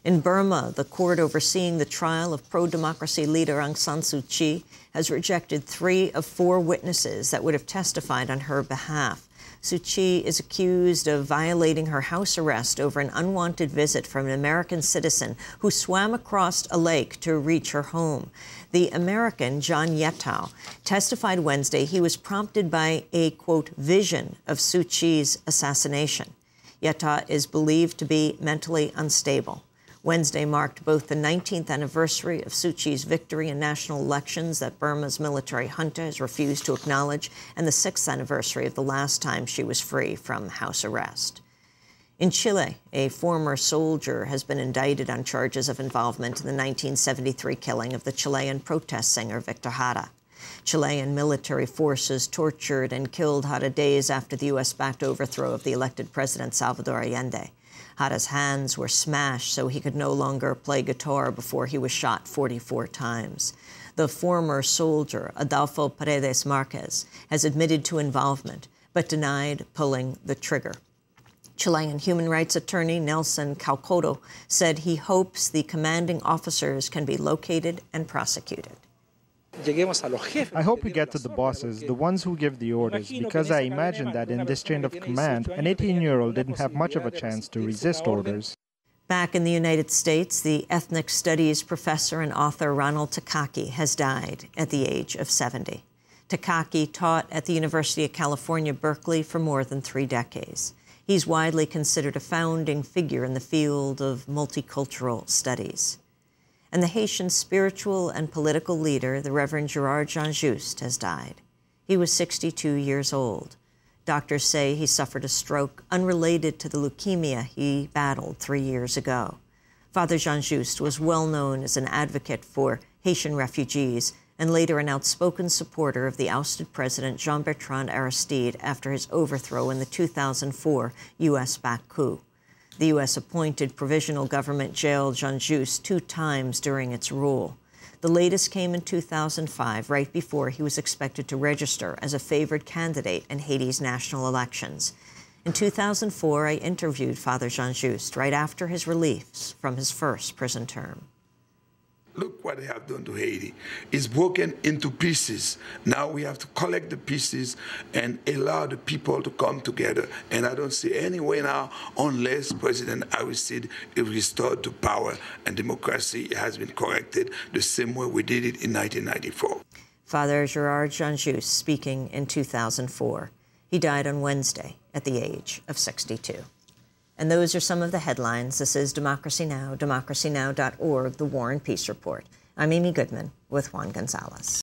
In Burma, the court overseeing the trial of pro-democracy leader Aung San Suu Kyi has rejected 3 of 4 witnesses that would have testified on her behalf. Suu Kyi is accused of violating her house arrest over an unwanted visit from an American citizen who swam across a lake to reach her home. The American, John Yettow, testified Wednesday he was prompted by a, quote, vision of Suu Kyi's assassination. Yettow is believed to be mentally unstable. Wednesday marked both the 19th anniversary of Suu Kyi's victory in national elections that Burma's military junta has refused to acknowledge, and the 6th anniversary of the last time she was free from house arrest. In Chile, a former soldier has been indicted on charges of involvement in the 1973 killing of the Chilean protest singer Victor Jara. Chilean military forces tortured and killed Jara days after the U.S.-backed overthrow of the elected president Salvador Allende. Jara's hands were smashed so he could no longer play guitar before he was shot 44 times. The former soldier, Adolfo Paredes Marquez, has admitted to involvement, but denied pulling the trigger. Chilean human rights attorney Nelson Caucodo said he hopes the commanding officers can be located and prosecuted. I hope we get to the bosses, the ones who give the orders, because I imagine that in this chain of command, an 18-year-old didn't have much of a chance to resist orders. Back in the United States, the ethnic studies professor and author Ronald Takaki has died at the age of 70. Takaki taught at the University of California, Berkeley for more than 3 decades. He's widely considered a founding figure in the field of multicultural studies. And the Haitian spiritual and political leader, the Reverend Gerard Jean Juste, has died. He was 62 years old. Doctors say he suffered a stroke unrelated to the leukemia he battled 3 years ago. Father Jean Juste was well known as an advocate for Haitian refugees and later an outspoken supporter of the ousted President Jean-Bertrand Aristide after his overthrow in the 2004 U.S.-backed coup. The U.S.-appointed provisional government jailed Jean Juste 2 times during its rule. The latest came in 2005, right before he was expected to register as a favored candidate in Haiti's national elections. In 2004, I interviewed Father Jean Juste right after his release from his first prison term. Look what they have done to Haiti. It's broken into pieces. Now we have to collect the pieces and allow the people to come together. And I don't see any way now unless President Aristide is restored to power and democracy has been corrected the same way we did it in 1994. Father Gerard Jean Juste speaking in 2004. He died on Wednesday at the age of 62. And those are some of the headlines. This is Democracy Now!, democracynow.org, The War and Peace Report. I'm Amy Goodman with Juan Gonzalez.